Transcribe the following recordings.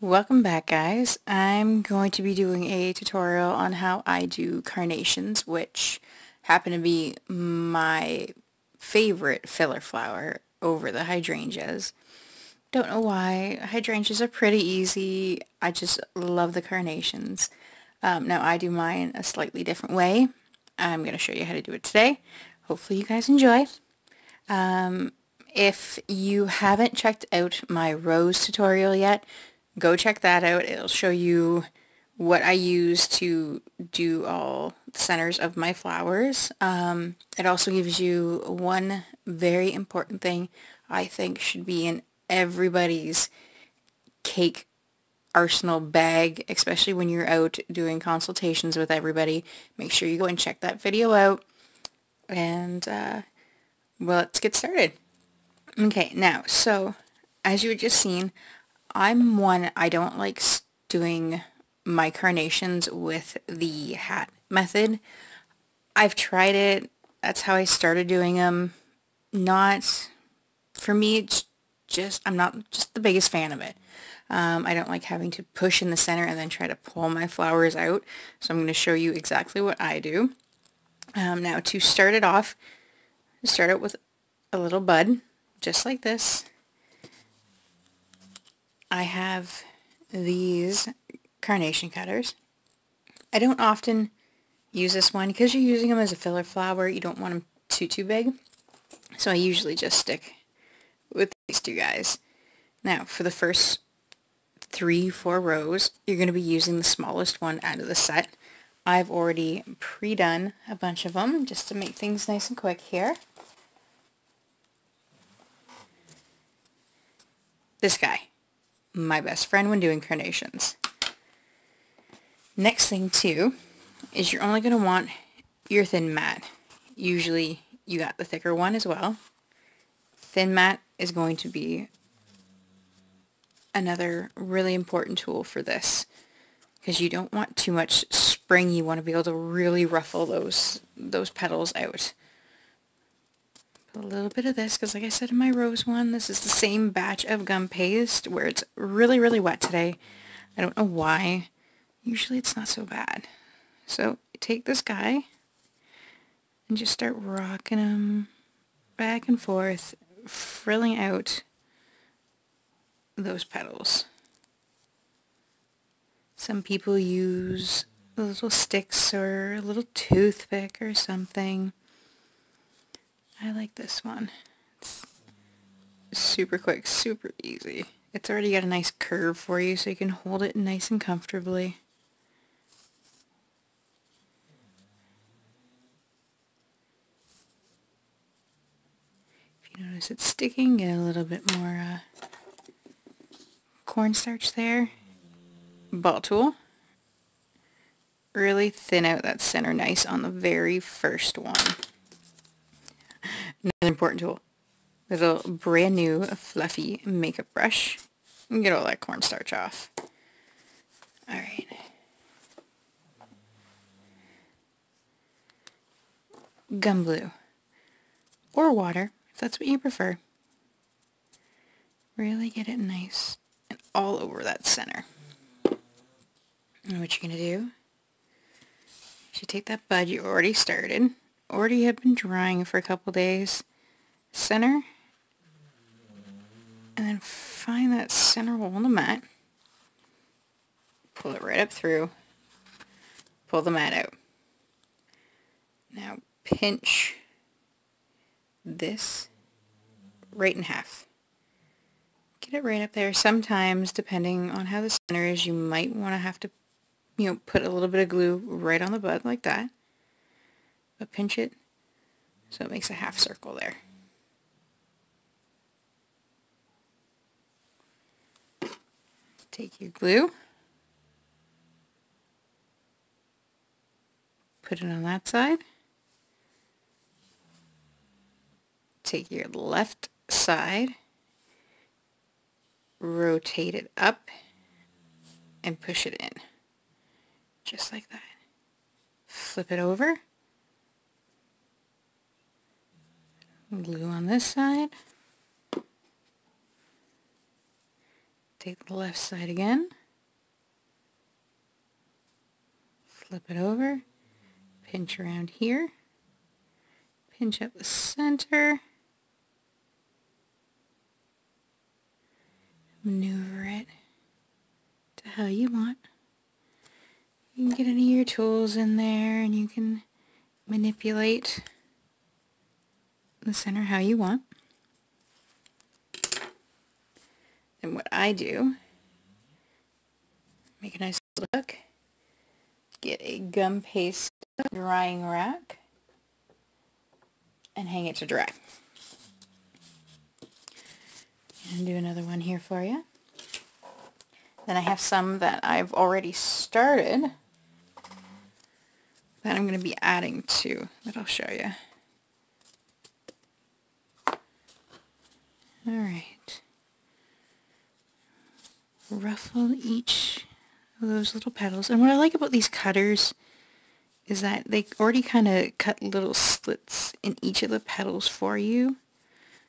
Welcome back, guys. I'm going to be doing a tutorial on how I do carnations, which happen to be my favorite filler flower over the hydrangeas. Don't know why. Hydrangeas are pretty easy. I just love the carnations. Now I do mine a slightly different way. I'm going to show you how to do it today. Hopefully you guys enjoy. If you haven't checked out my rose tutorial yet, go check that out. It'll show you what I use to do all the centers of my flowers. It also gives you one very important thing I think should be in everybody's cake arsenal bag, especially when you're out doing consultations with everybody. Make sure you go and check that video out. And, well, let's get started. Okay, now, so, as you had just seen, I don't like doing my carnations with the hat method. I've tried it. That's how I started doing them. For me, I'm not just the biggest fan of it. I don't like having to push in the center and then try to pull my flowers out. So I'm going to show you exactly what I do. Now to start it off, start out with a little bud, just like this. I have these carnation cutters. I don't often use this one because you're using them as a filler flower. You don't want them too big. So I usually just stick with these two guys. Now for the first 3-4 rows, you're going to be using the smallest one out of the set. I've already pre-done a bunch of them just to make things nice and quick here. This guy. My best friend when doing carnations. Next thing too is you're only going to want your thin mat. Usually you got the thicker one as well. Thin mat is going to be another really important tool for this because you don't want too much spring. You want to be able to really ruffle those petals out. A little bit of this, because like I said in my rose one, this is the same batch of Gumpaste where it's really wet today. I don't know why. Usually it's not so bad. So you take this guy and just start rocking him back and forth, frilling out those petals. Some people use little sticks or a little toothpick or something. I like this one. It's super quick, super easy. It's already got a nice curve for you so you can hold it nice and comfortably. If you notice it's sticking, get a little bit more cornstarch there. Ball tool. Really thin out that center nice on the very first one. Another important tool, little brand new fluffy makeup brush, and get all that cornstarch off. Alright. Gum glue. Or water, if that's what you prefer. Really get it nice and all over that center. And what you're going to do is you take that bud you already started, already have been drying for a couple days, center, and then find that center hole in the mat, pull it right up through, pull the mat out. Now pinch this right in half. Get it right up there. Sometimes, depending on how the center is, you might want to have to, put a little bit of glue right on the bud like that. But pinch it so it makes a half circle there. Take your glue, put it on that side, take your left side, rotate it up, and push it in, just like that. Flip it over, glue on this side, Take the left side again, flip it over, pinch around here, pinch up the center, maneuver it to how you want. You can get any of your tools in there and you can manipulate the center how you want. And what I do, make a nice little hook, get a Gumpaste drying rack, and hang it to dry. And do another one here for you. Then I have some that I've already started that I'm going to be adding to, that I'll show you. Alright. Ruffle each of those little petals. And what I like about these cutters is that they already kind of cut little slits in each of the petals for you.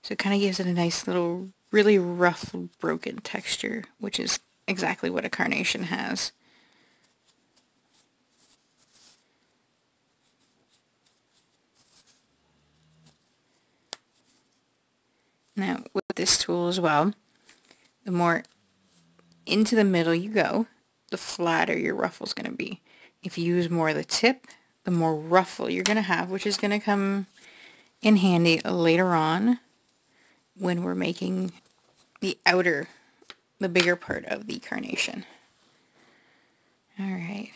So it kind of gives it a nice little, really rough, broken texture, which is exactly what a carnation has. Now, with this tool as well, the more into the middle you go, the flatter your ruffle's going to be. If you use more of the tip, the more ruffle you're going to have, which is going to come in handy later on when we're making the outer, the bigger part of the carnation. Alright.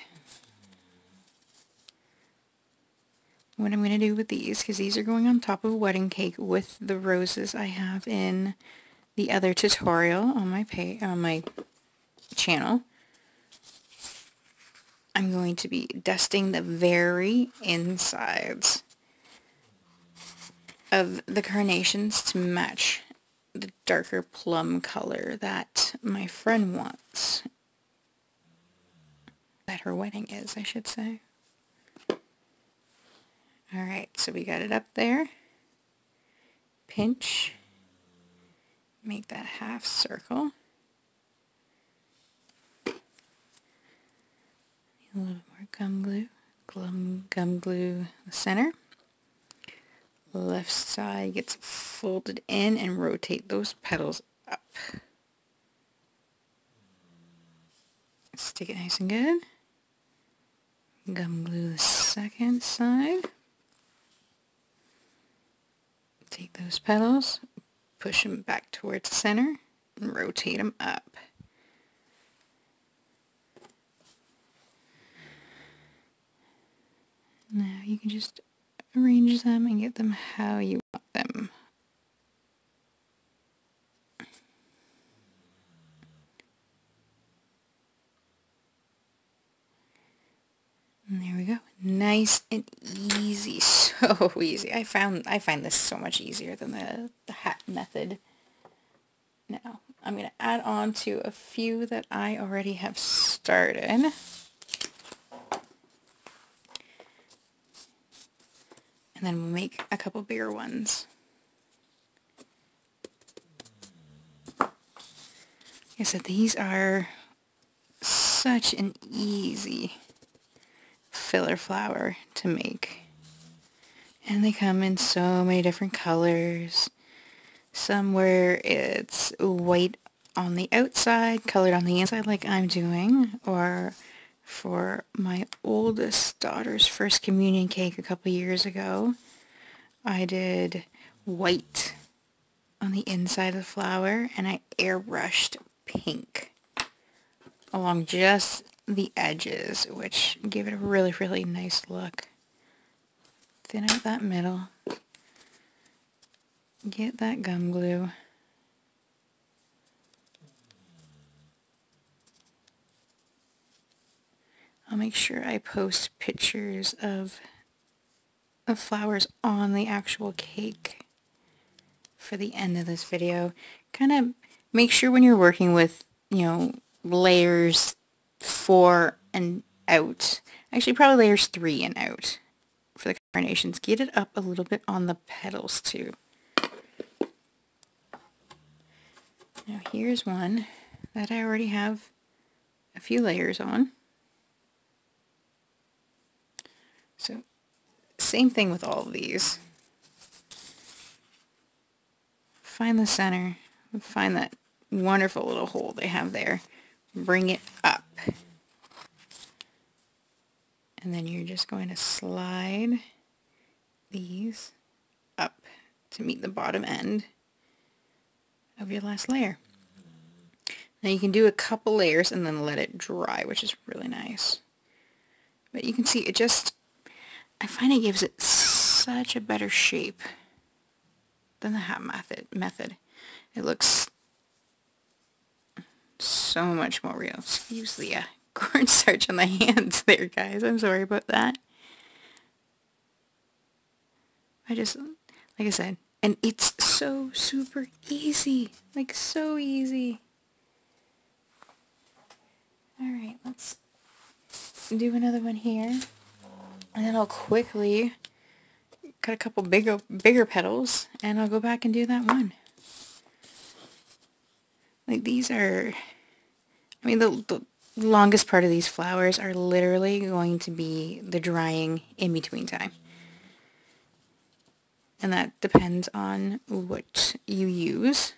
What I'm going to do with these, because these are going on top of a wedding cake with the roses I have in the other tutorial on my channel, I'm going to be dusting the very insides of the carnations to match the darker plum color that my friend wants. That her wedding is, I should say. Alright, so we got it up there. Pinch. Make that half circle. A little bit more gum glue. Gum glue the center. Left side gets folded in and rotate those petals up. Stick it nice and good. Gum glue the second side. Take those petals, push them back towards the center, and rotate them up. Now you can just arrange them and get them how you want them. And there we go. Nice and easy. So easy. I find this so much easier than the hat method. Now, I'm going to add on to a few that I already have started. And then we'll make a couple bigger ones. Like I said, these are such an easy filler flower to make. And they come in so many different colors. Some where it's white on the outside, colored on the inside like I'm doing. Or for my oldest daughter's first communion cake a couple years ago, I did white on the inside of the flower and I airbrushed pink along just the edges, which gave it a really, really nice look. Thin out that middle. Get that gum glue. I'll make sure I post pictures of flowers on the actual cake for the end of this video. Kind of make sure when you're working with, layers 4 and out, actually probably layers 3 and out for the carnations, get it up a little bit on the petals too. Now here's one that I already have a few layers on. So same thing with all of these. Find the center, find that wonderful little hole they have there, bring it up. And then you're just going to slide these up to meet the bottom end of your last layer. Now you can do a couple layers and then let it dry, which is really nice. But you can see it just, I find it gives it such a better shape than the hat method. It looks so much more real. Excuse the cornstarch on the hands there, guys. I'm sorry about that. Like I said, and it's so super easy. Like, so easy. Alright, let's do another one here. And then I'll quickly cut a couple bigger petals, and I'll go back and do that one. Like, these are, I mean, the longest part of these flowers are literally going to be the drying in between time. And that depends on what you use.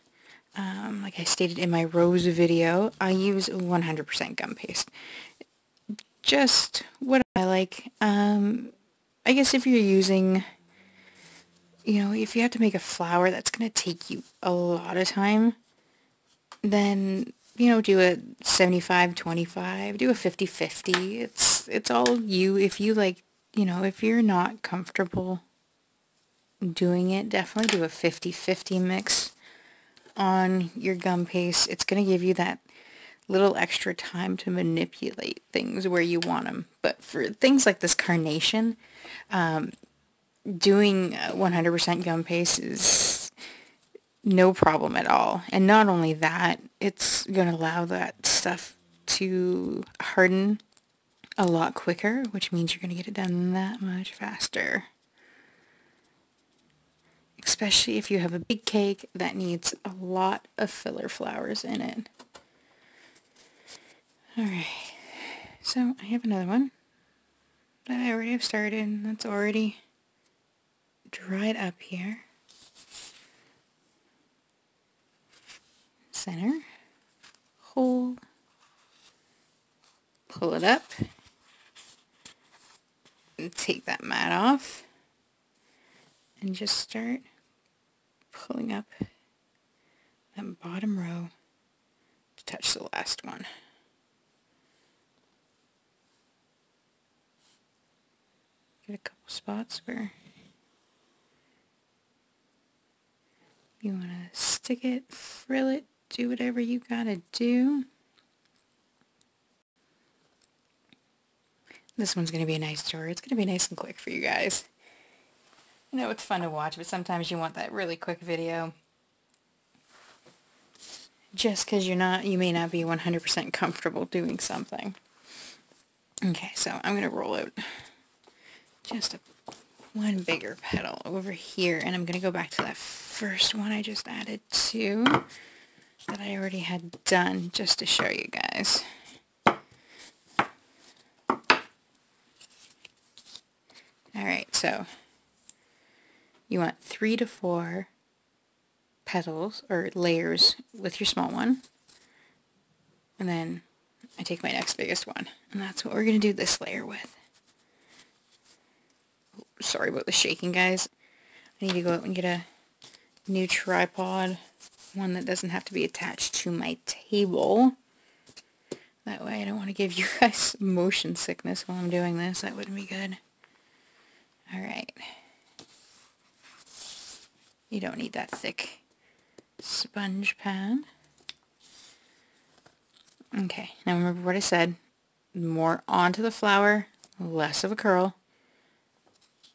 Like I stated in my rose video, I use 100% gum paste. Just what I like. I guess if you're using, you know, if you have to make a flower that's going to take you a lot of time, then, you know, do a 75-25, do a 50-50. It's all you. If you like, you know, if you're not comfortable doing it, definitely do a 50-50 mix on your gum paste. It's going to give you that little extra time to manipulate things where you want them. But for things like this carnation, doing 100% gum paste is no problem at all. And not only that, it's going to allow that stuff to harden a lot quicker, which means you're going to get it done that much faster. Especially if you have a big cake that needs a lot of filler flowers in it. Alright, so I have another one that I already have started that's already dried up here. Center, hold, pull it up, and take that mat off, and just start pulling up that bottom row to touch the last one. Get a couple spots where you want to stick it, frill it, do whatever you gotta do. This one's going to be a nice story. It's going to be nice and quick for you guys. I know it's fun to watch, but sometimes you want that really quick video. Just because you may not be 100% comfortable doing something. Okay, so I'm going to roll out just one bigger petal over here, and I'm going to go back to that first one I just added to, that I already had done, just to show you guys. Alright, so you want 3 to 4 petals, or layers, with your small one. And then I take my next biggest one, and that's what we're going to do this layer with. Sorry about the shaking, guys. I need to go out and get a new tripod, one that doesn't have to be attached to my table. That way I don't want to give you guys motion sickness while I'm doing this. That wouldn't be good. Alright. You don't need that thick sponge pad. Okay, now remember what I said. More onto the flower, less of a curl.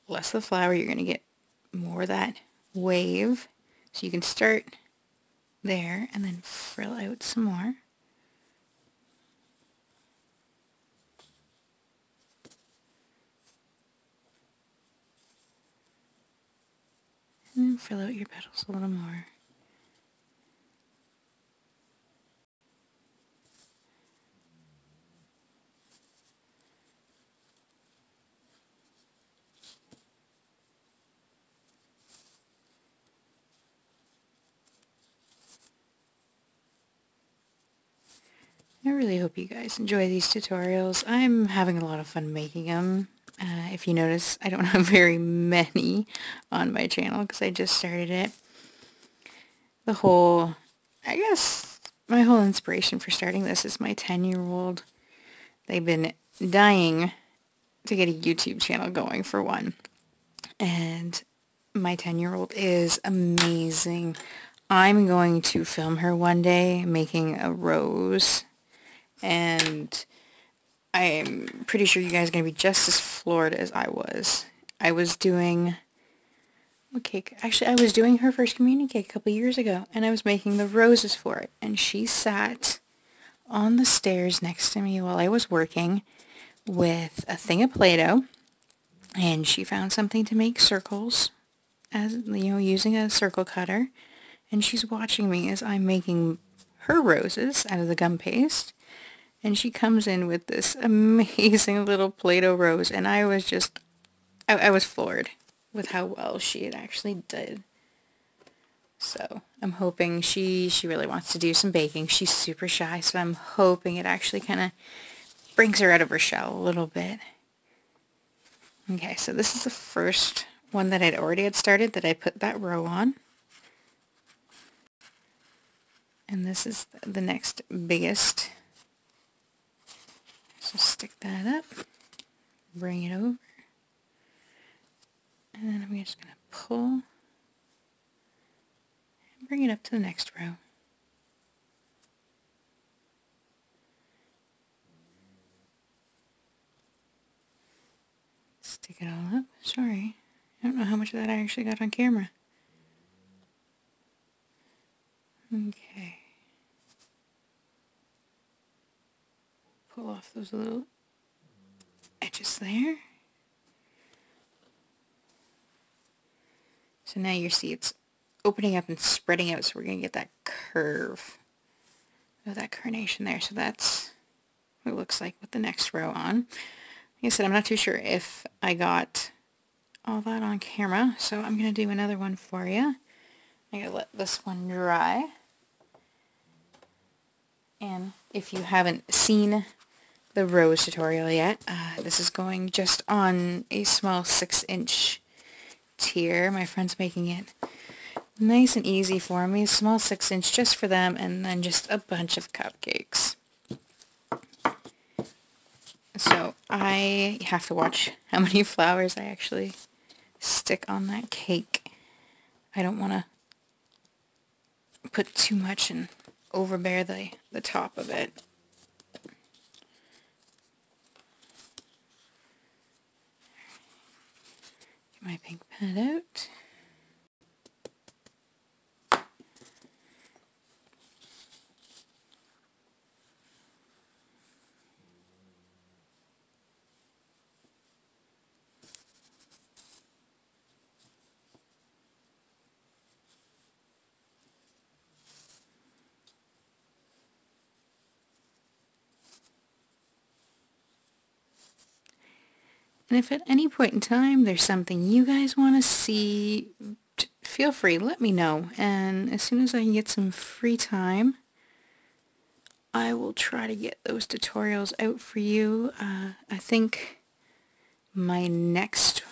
Less of the flower, you're going to get more of that wave. So you can start there and then frill out some more. And then fill out your petals a little more. I really hope you guys enjoy these tutorials. I'm having a lot of fun making them. If you notice, I don't have very many on my channel because I just started it. I guess, my whole inspiration for starting this is my 10-year-old. They've been dying to get a YouTube channel going, for one. And my 10-year-old is amazing. I'm going to film her one day making a rose, and I'm pretty sure you guys are going to be just as floored as I was. I was doing what cake? Actually, I was doing her first communion cake a couple years ago, and I was making the roses for it, and she sat on the stairs next to me while I was working with a thing of Play-Doh, and she found something to make circles, as you know, using a circle cutter, and she's watching me as I'm making her roses out of the gum paste, and she comes in with this amazing little Play-Doh rose, and I was just, I was floored with how well she had actually did. So I'm hoping she really wants to do some baking. She's super shy, so I'm hoping it actually kind of brings her out of her shell a little bit. Okay, so this is the first one that I'd already had started that I put that row on. And this is the next biggest. So stick that up, bring it over, and then I'm just going to pull and bring it up to the next row. Stick it all up. Sorry, I don't know how much of that I actually got on camera. Okay. Pull off those little edges there. So now you see it's opening up and spreading out, so we're going to get that curve of that carnation there. So that's what it looks like with the next row on. Like I said, I'm not too sure if I got all that on camera, so I'm going to do another one for you. I'm going to let this one dry. And if you haven't seen the rose tutorial yet, this is going just on a small 6-inch tier. My friend's making it nice and easy for me. Small 6-inch just for them, and then just a bunch of cupcakes. So I have to watch how many flowers I actually stick on that cake. I don't want to put too much and overbear the top of it. Get my pink pad out. And if at any point in time there's something you guys want to see, feel free, let me know. And as soon as I can get some free time, I will try to get those tutorials out for you. I think my next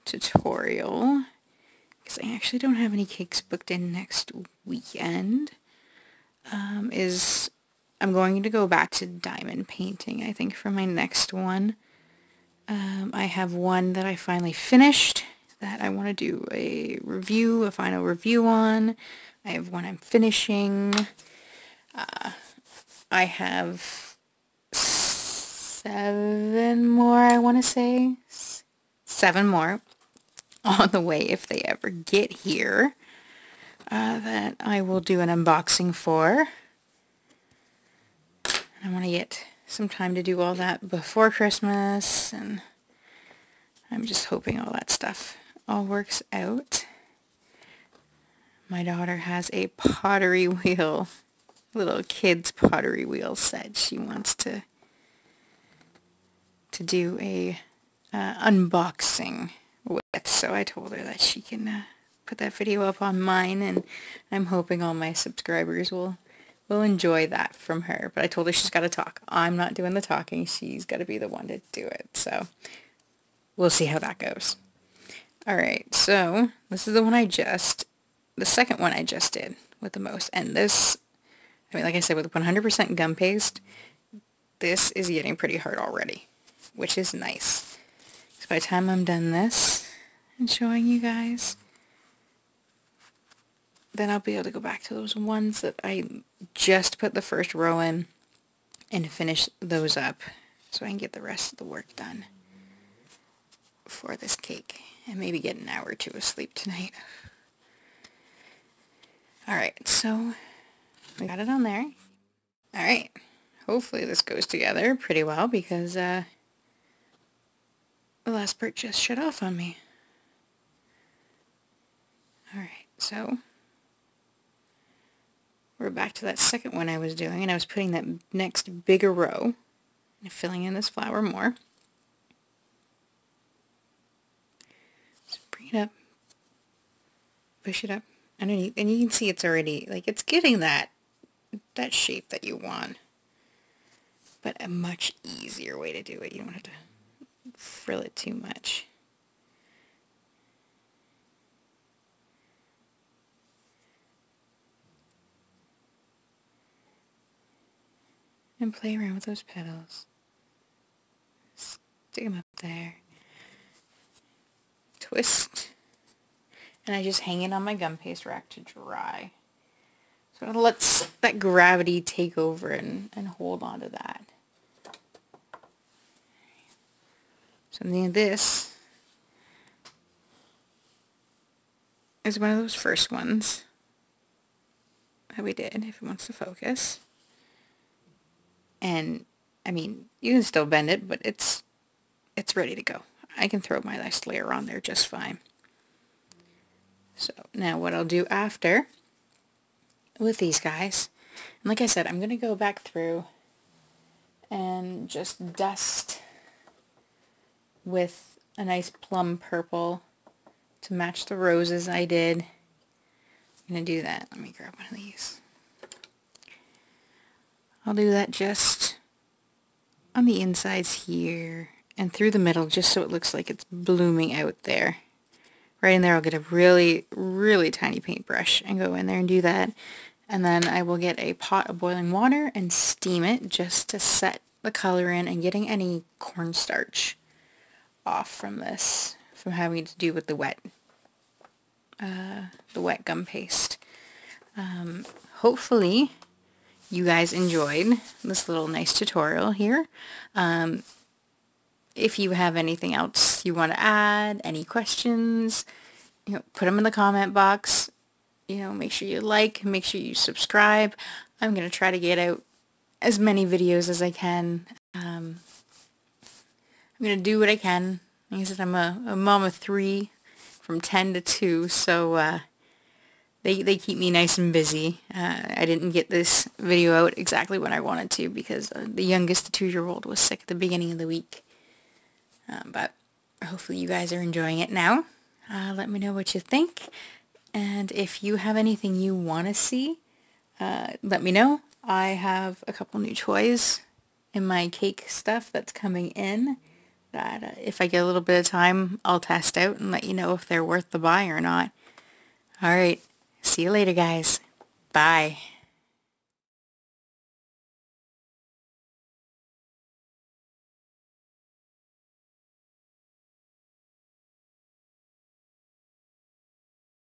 tutorial, because I actually don't have any cakes booked in next weekend, is I'm going to go back to diamond painting, I think, for my next one. I have one that I finally finished that I want to do a final review on. I have one I'm finishing. I have 7 more, I want to say. 7 more on the way if they ever get here, that I will do an unboxing for. I want to get some time to do all that before Christmas, and I'm just hoping all that stuff all works out. My daughter has a pottery wheel, little kid's pottery wheel set she wants to do a unboxing with, so I told her that she can put that video up on mine, and I'm hoping all my subscribers will we'll enjoy that from her. But I told her she's got to talk. I'm not doing the talking. She's got to be the one to do it. So we'll see how that goes. Alright, so this is the second one I just did with the most. And this, I mean, like I said, with 100% gum paste, this is getting pretty hard already, which is nice. So by the time I'm done this and showing you guys, then I'll be able to go back to those ones that I just put the first row in and finish those up so I can get the rest of the work done for this cake and maybe get an hour or two of sleep tonight. Alright, so we got it on there. Alright, hopefully this goes together pretty well because the last part just shut off on me. Alright, so we're back to that second one I was doing, and I was putting that next bigger row and filling in this flower more. So bring it up, push it up underneath, and you can see it's already, like, it's getting that shape that you want, but a much easier way to do it. You don't have to frill it too much. And play around with those petals. Stick them up there. Twist. And I just hang it on my gum paste rack to dry. So it lets that gravity take over and hold on to that. So then this is one of those first ones that we did, if it wants to focus. And, I mean, you can still bend it, but it's ready to go. I can throw my last layer on there just fine. So, now what I'll do after with these guys, and like I said, I'm going to go back through and just dust with a nice plum purple to match the roses I did. I'm going to do that. Let me grab one of these. I'll do that just on the insides here and through the middle just so it looks like it's blooming out there. Right in there I'll get a really, really tiny paintbrush and go in there and do that. And then I will get a pot of boiling water and steam it just to set the color in and getting any cornstarch off from this, from having to do with the wet gum paste. Hopefully you guys enjoyed this little nice tutorial here. If you have anything else you want to add, any questions, put them in the comment box. Make sure you like, make sure you subscribe. I'm going to try to get out as many videos as I can. I'm going to do what I can. Like I said, I'm a mom of 3 from 10 to 2, so they keep me nice and busy. I didn't get this video out exactly when I wanted to because the youngest 2-year-old was sick at the beginning of the week. But hopefully you guys are enjoying it now. Let me know what you think. And if you have anything you want to see, let me know. I have a couple new toys in my cake stuff that's coming in that if I get a little bit of time, I'll test out and let you know if they're worth the buy or not. Alright, see you later guys. Bye.